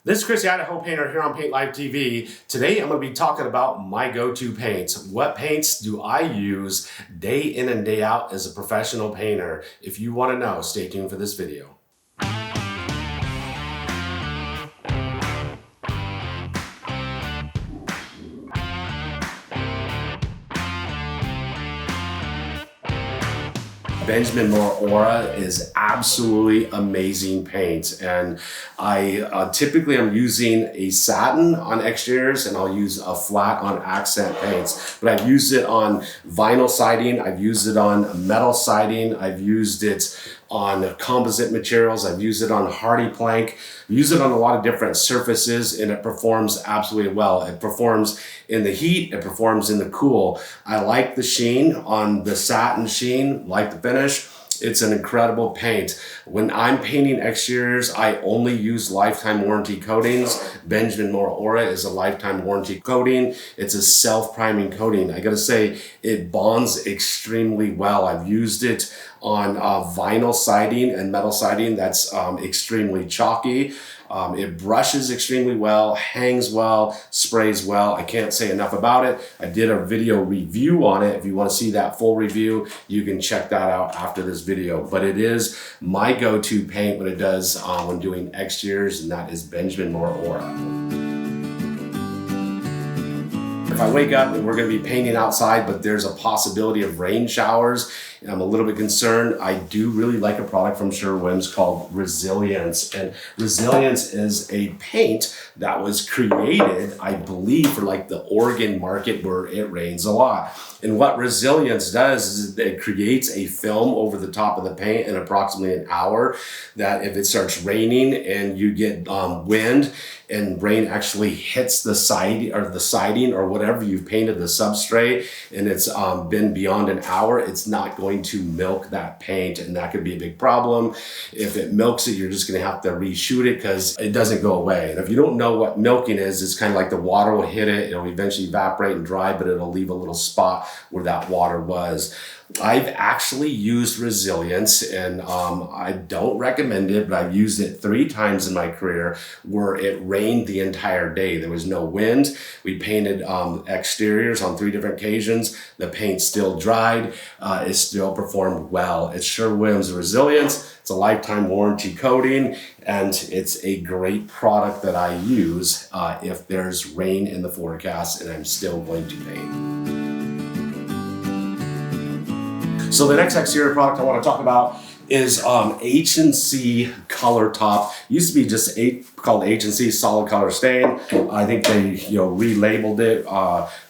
This is Chris, the Idaho Painter, here on Paint Live TV. Today I'm going to be talking about my go-to paints. What paints do I use day in and day out as a professional painter? If you want to know, stay tuned for this video. Benjamin Moore Aura is absolutely amazing paint, and I typically I'm using a satin on exteriors and I'll use a flat on accent paints, but I've used it on vinyl siding, I've used it on metal siding, I've used it on composite materials, I've used it on hardy plank, I've used it on a lot of different surfaces, and it performs absolutely well. It performs in the heat, it performs in the cool. I like the sheen on the satin sheen, like the finish. It's an incredible paint. When I'm painting exteriors, I only use lifetime warranty coatings. Benjamin Moore Aura is a lifetime warranty coating. It's a self-priming coating. I gotta say, it bonds extremely well. I've used it on vinyl siding and metal siding that's extremely chalky. It brushes extremely well, hangs well, sprays well. I can't say enough about it. I did a video review on it. If you want to see that full review, you can check that out after this video. But it is my go-to paint when it does when doing exteriors, and that is Benjamin Moore Aura. If I wake up and we're going to be painting outside, but there's a possibility of rain showers, and I'm a little bit concerned, I do really like a product from SherwinWilliams called Resilience. And Resilience is a paint that was created, I believe, for like the Oregon market where it rains a lot. And what Resilience does is it creates a film over the top of the paint in approximately an hour, that if it starts raining and you get wind and rain actually hits the side or the siding or whatever you've painted the substrate, and it's been beyond an hour, it's not going to milk that paint, and that could be a big problem. If it milks it, you're just going to have to reshoot it because it doesn't go away. And if you don't know what milking is, it's kind of like the water will hit it, it'll eventually evaporate and dry, but it'll leave a little spot where that water was. I've actually used Resilience, and I don't recommend it, but I've used it 3 times in my career where it rained the entire day. There was no wind. We painted exteriors on 3 different occasions. The paint still dried. It still performed well. It's SherwinWilliams Resilience. It's a lifetime warranty coating, and it's a great product that I use if there's rain in the forecast and I'm still going to paint. So the next exterior product I want to talk about is HNC Color Top. Used to be just called HNC Solid Color Stain. I think they relabeled it,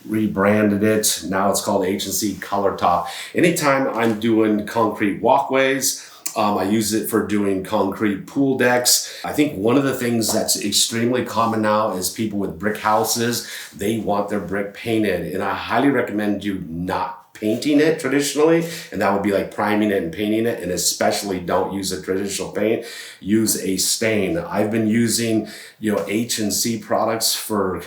rebranded it. Now it's called HNC Color Top. Anytime I'm doing concrete walkways, I use it for doing concrete pool decks. I think one of the things that's extremely common now is people with brick houses, they want their brick painted, and I highly recommend you not painting it traditionally, and that would be like priming it and painting it, and especially don't use a traditional paint. Use a stain. I've been using HNC products for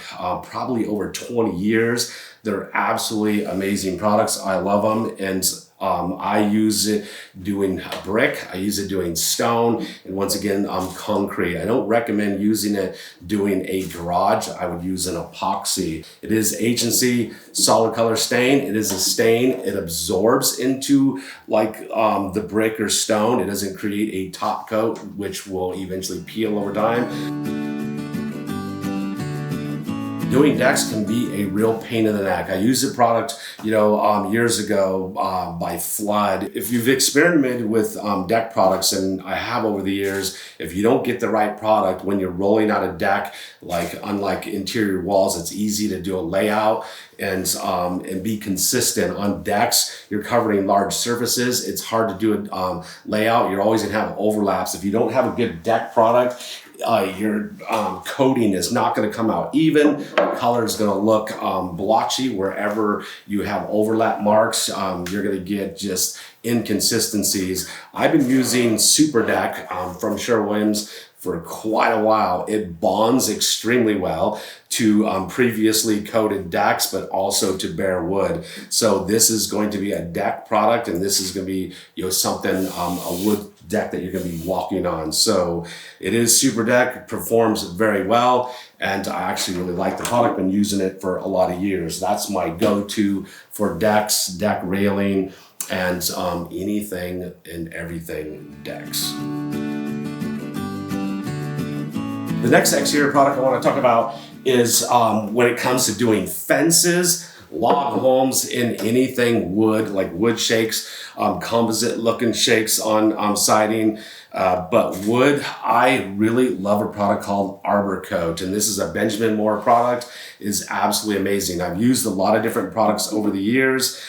probably over 20 years. They're absolutely amazing products. I love them, and I use it doing brick, I use it doing stone, and once again, concrete. I don't recommend using it doing a garage. I would use an epoxy. It is HNC Solid Color Stain. It is a stain. It absorbs into like the brick or stone. It doesn't create a top coat, which will eventually peel over time. Doing decks can be a real pain in the neck. I used a product, years ago by Flood. If you've experimented with deck products, and I have over the years, if you don't get the right product when you're rolling out a deck, unlike interior walls, it's easy to do a layout and be consistent. On decks, you're covering large surfaces. It's hard to do a layout. You're always gonna have overlaps. If you don't have a good deck product, your coating is not going to come out even. The color is going to look blotchy wherever you have overlap marks. You're going to get just inconsistencies. I've been using Super Deck from SherwinWilliams for quite a while. It bonds extremely well to previously coated decks, but also to bare wood. So this is going to be a deck product, and this is going to be, you know, something, a wood deck that you're going to be walking on. So it is super deck, performs very well, and I actually really like the product. Been using it for a lot of years. That's my go-to for decks, deck railing, and anything and everything decks. The next exterior product I want to talk about is when it comes to doing fences, log homes, in anything wood, like wood shakes, composite looking shakes on siding. But wood, I really love a product called Arbor Coat, and this is a Benjamin Moore product. It is absolutely amazing. I've used a lot of different products over the years.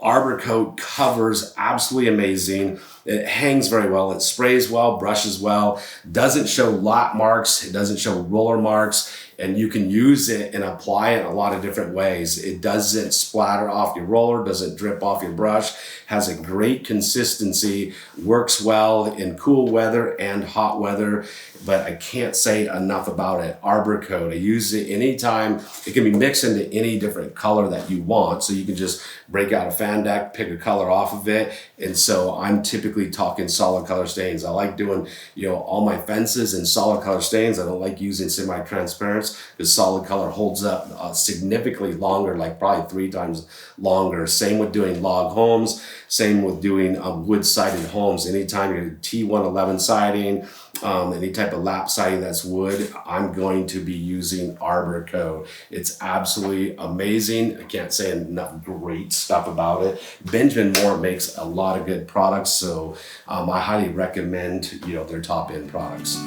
Arbor Coat covers absolutely amazing. It hangs very well. It sprays well, brushes well, doesn't show lap marks. It doesn't show roller marks, and you can use it and apply it in a lot of different ways. It doesn't splatter off your roller, doesn't drip off your brush, has a great consistency, works well in cool weather and hot weather, but I can't say enough about it. Arbor Coat, I use it anytime. It can be mixed into any different color that you want, so you can just break out a fan deck, pick a color off of it. And so I'm typically talking solid color stains. I like doing, you know, all my fences in solid color stains. I don't like using semi-transparents because solid color holds up significantly longer, like probably 3 times longer. Same with doing log homes, same with doing wood-sided homes. Anytime you're T111 siding, any type of lap siding that's wood, I'm going to be using Arbor Coat. It's absolutely amazing. I can't say enough great stuff about it. Benjamin Moore makes a lot of good products, so I highly recommend, you know, their top end products.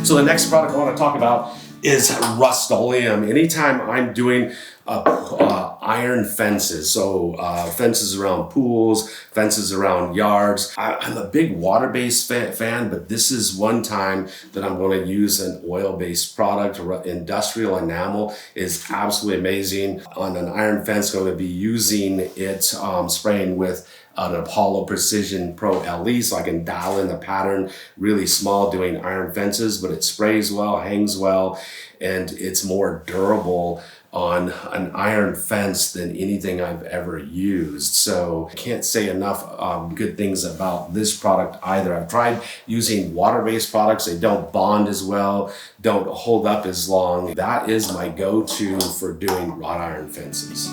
So the next product I want to talk about is Rust-Oleum. Anytime I'm doing iron fences, so fences around pools, fences around yards. I'm a big water-based fan, but this is one time that I'm going to use an oil-based product. Industrial enamel is absolutely amazing. On an iron fence, I'm going to be using it, spraying with an Apollo Precision Pro LE, so I can dial in the pattern really small doing iron fences, but it sprays well, hangs well, and it's more durable on an iron fence than anything I've ever used. So I can't say enough good things about this product either. I've tried using water-based products. They don't bond as well, don't hold up as long. That is my go-to for doing wrought iron fences.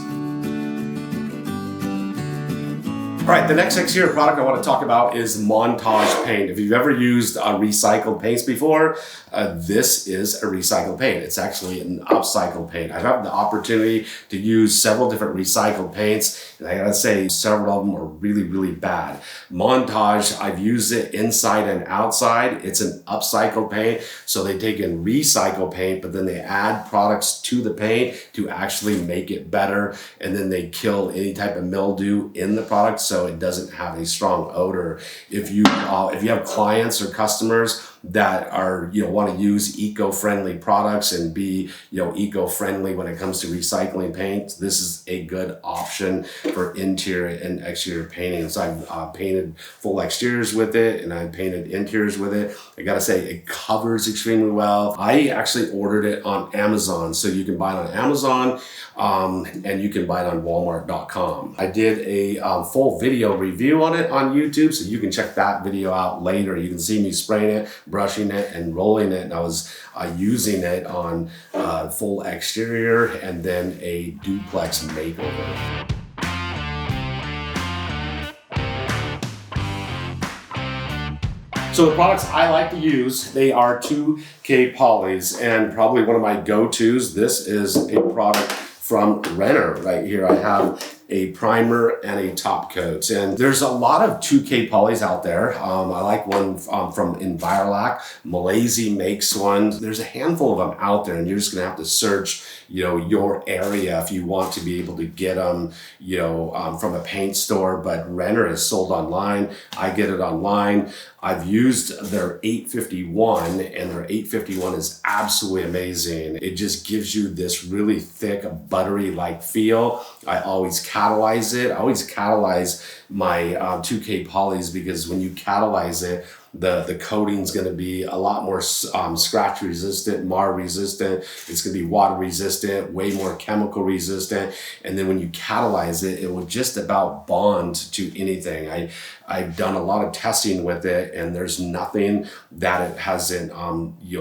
All right, the next exterior product I want to talk about is Montage Paint. If you've ever used recycled paints before, this is a recycled paint. It's actually an upcycled paint. I've had the opportunity to use several different recycled paints, and I gotta say, several of them are really, really bad. Montage, I've used it inside and outside. It's an upcycled paint, so they take in recycled paint, but then they add products to the paint to actually make it better, and then they kill any type of mildew in the product, so it doesn't have a strong odor. If you have clients or customers that are, you know, want to use eco-friendly products and be, you know, eco-friendly when it comes to recycling paint, this is a good option for interior and exterior painting. So I've painted full exteriors with it, and I've painted interiors with it. I gotta say, it covers extremely well. I actually ordered it on Amazon, so you can buy it on Amazon, and you can buy it on Walmart.com. I did a full video review on it on YouTube, so you can check that video out later. You can see me spraying it, brushing it, and rolling it, and I was using it on full exterior and then a duplex makeover. So the products I like to use, they are 2K polys, and probably one of my go-tos, this is a product from Renner right here. I have a primer and a top coat, and there's a lot of 2K polys out there. I like one from Envirolac. Malaysia makes one. There's a handful of them out there, and you're just gonna have to search, you know, your area if you want to be able to get them, you know, from a paint store. But Renner is sold online. I get it online. I've used their 851, and their 851 is absolutely amazing. It just gives you this really thick, buttery-like feel. I always catalyze it. I always catalyze my 2K polys, because when you catalyze it, the coating's going to be a lot more scratch resistant, mar resistant. It's going to be water resistant, way more chemical resistant. And then when you catalyze it, it will just about bond to anything. I've done a lot of testing with it, and there's nothing that it hasn't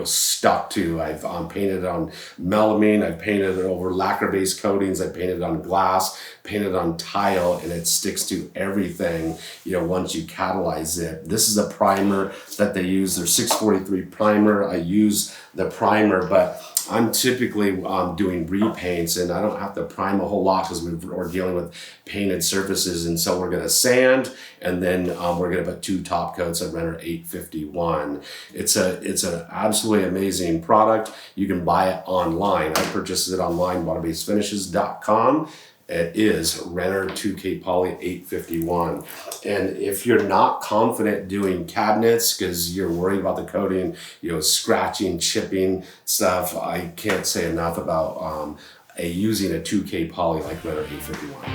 stuck to. I've painted it on melamine, I've painted it over lacquer-based coatings, I've painted it on glass, painted on tile, and it sticks to everything, once you catalyze it. This is a primer that they use, their 643 primer. I use the primer, but I'm typically doing repaints, and I don't have to prime a whole lot because we're dealing with painted surfaces. And so we're going to sand, and then we're going to put 2 top coats of Renner 851. It's an absolutely amazing product. You can buy it online. I purchased it online, waterbasedfinishes.com. It is Renner 2K Poly 851. And if you're not confident doing cabinets because you're worried about the coating, scratching, chipping stuff, I can't say enough about using a 2K poly like Renner 851.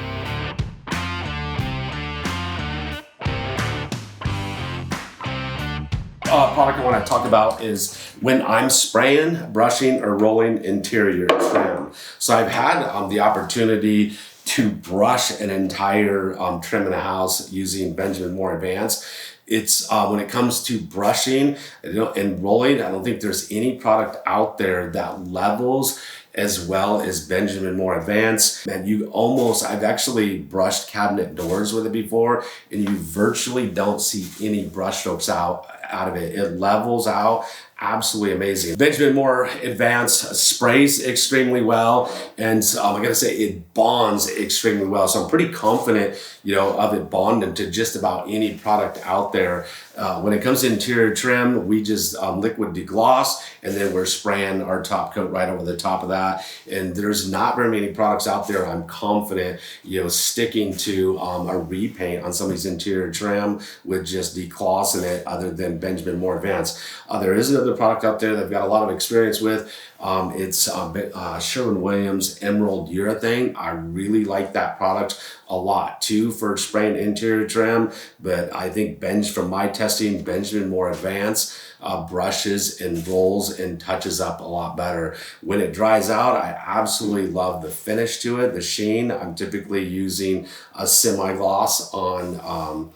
Product I want to talk about is when I'm spraying, brushing, or rolling interior trim. So I've had the opportunity to brush an entire trim in a house using Benjamin Moore Advanced. It's when it comes to brushing and rolling, I don't think there's any product out there that levels as well as Benjamin Moore Advanced. And I've actually brushed cabinet doors with it before, and you virtually don't see any brush strokes out of it. It levels out. Absolutely amazing. Benjamin Moore Advanced sprays extremely well, and I gotta say it bonds extremely well. So I'm pretty confident, of it bonding to just about any product out there. When it comes to interior trim, we just liquid degloss, and then we're spraying our top coat right over the top of that. And there's not very many products out there, I'm confident, sticking to a repaint on somebody's interior trim with just declossing it, other than Benjamin Moore Advanced. There is another product out there that I've got a lot of experience with. It's SherwinWilliams Emerald Urethane. I really like that product a lot too for spraying interior trim, but I think from my testing, Benjamin Moore Advanced brushes and rolls and touches up a lot better. When it dries out, I absolutely love the finish to it, the sheen. I'm typically using a semi-gloss on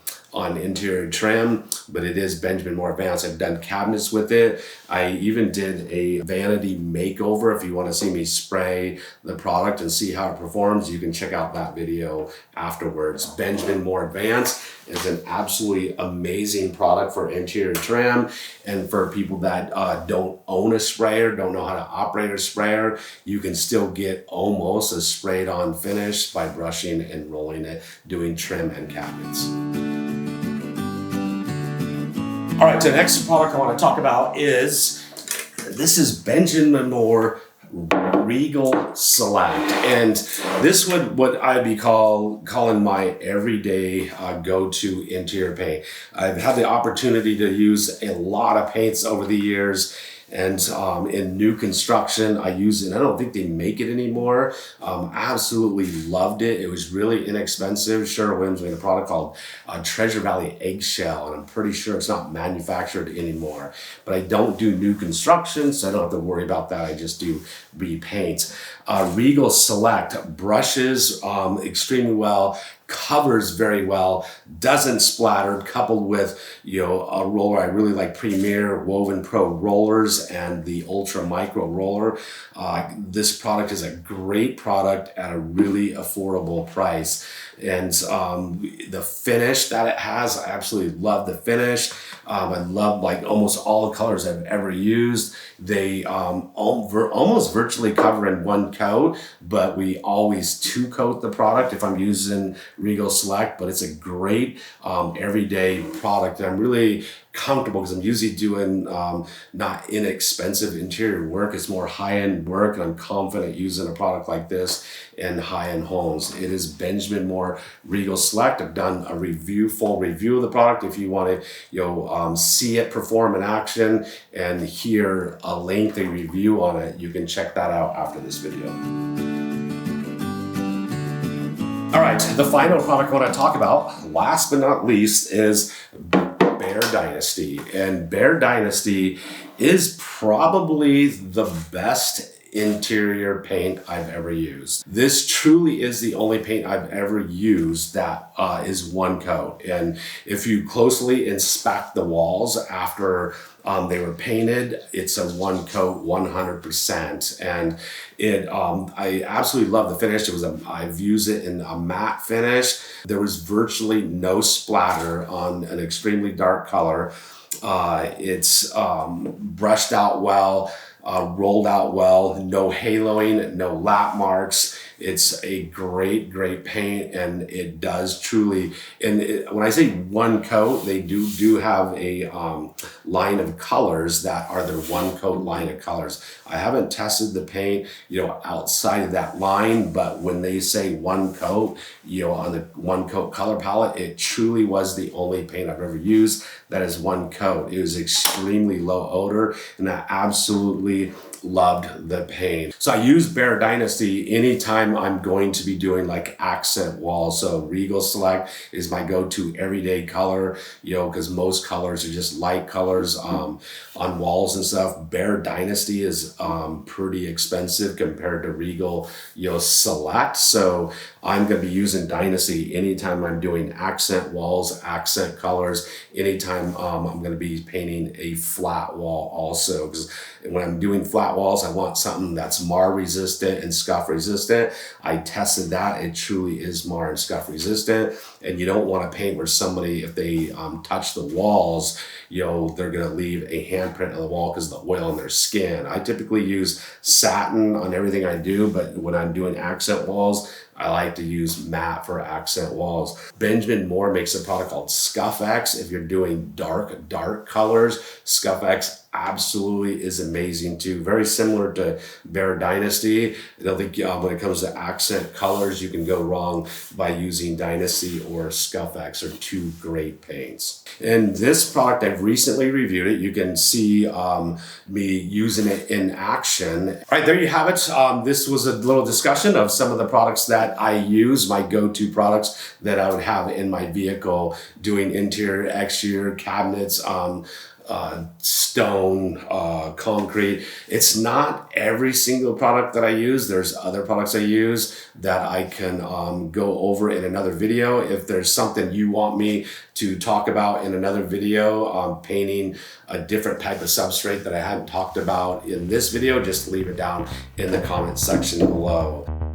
interior trim, but it is Benjamin Moore Advanced. I've done cabinets with it. I even did a vanity makeover. If you want to see me spray the product and see how it performs, you can check out that video afterwards. Benjamin Moore Advanced is an absolutely amazing product for interior trim, and for people that don't own a sprayer, don't know how to operate a sprayer, you can still get almost a sprayed on finish by brushing and rolling it, doing trim and cabinets. All right, so the next product I want to talk about is, this is Benjamin Moore Regal Select. And this would what I'd be calling my everyday go-to interior paint. I've had the opportunity to use a lot of paints over the years, and in new construction I use it. I don't think they make it anymore. Absolutely loved it. It was really inexpensive. Sherwin's made a product called Treasure Valley Eggshell, and I'm pretty sure it's not manufactured anymore. But I don't do new construction, so I don't have to worry about that. I just do repaints. Regal Select brushes extremely well, covers very well, doesn't splatter, coupled with a roller. I really like Premier Woven Pro rollers and the Ultra Micro roller. This product is a great product at a really affordable price. And the finish that it has, I absolutely love the finish. I love almost all the colors I've ever used. They almost virtually cover in one coat, but we always 2-coat the product if I'm using Regal Select. But it's a great everyday product. And I'm really comfortable because I'm usually doing not inexpensive interior work. It's more high-end work, and I'm confident using a product like this in high-end homes. It is Benjamin Moore Regal Select. I've done a full review of the product. If you want to see it perform in action and hear a lengthy review on it, you can check that out after this video. All right, right, the final product I want to talk about, last but not least, is Behr Dynasty. And Behr Dynasty is probably the best interior paint I've ever used. This truly is the only paint I've ever used that is one coat. And if you closely inspect the walls after they were painted, it's a one coat 100%. And I absolutely love the finish. I've used it in a matte finish. There was virtually no splatter on an extremely dark color. It's brushed out well. Rolled out well, no haloing, no lap marks. It's a great, great paint, and it does truly, when I say one coat, they do have a line of colors that are their one coat line of colors. I haven't tested the paint, outside of that line, but when they say one coat, on the one coat color palette, it truly was the only paint I've ever used that is one coat. It was extremely low odor, and I absolutely loved the paint. So I use Behr Dynasty anytime I'm going to be doing like accent walls. So Regal Select is my go-to everyday color, because most colors are just light colors on walls and stuff. Behr Dynasty is pretty expensive compared to Regal Select. So I'm going to be using Dynasty anytime I'm doing accent walls, accent colors, anytime I'm going to be painting a flat wall also. Because when I'm doing flat walls, I want something that's mar resistant and scuff resistant. I tested that. It truly is mar and scuff resistant. And you don't want to paint where somebody, if they touch the walls, they're going to leave a handprint on the wall because of the oil in their skin. I typically use satin on everything I do, but when I'm doing accent walls, I like to use matte for accent walls. Benjamin Moore makes a product called Scuff X. If you're doing dark colors, Scuff X absolutely is amazing too. Very similar to Behr Dynasty. I don't think when it comes to accent colors, you can go wrong by using Dynasty or Scuff X. Are two great paints. And this product, I've recently reviewed it. You can see me using it in action. All right, there you have it. This was a little discussion of some of the products that I use, my go-to products that I would have in my vehicle doing interior, exterior, cabinets, stone, concrete. It's not every single product that I use. There's other products I use that I can go over in another video. If there's something you want me to talk about in another video, painting a different type of substrate that I hadn't talked about in this video, just leave it down in the comment section below.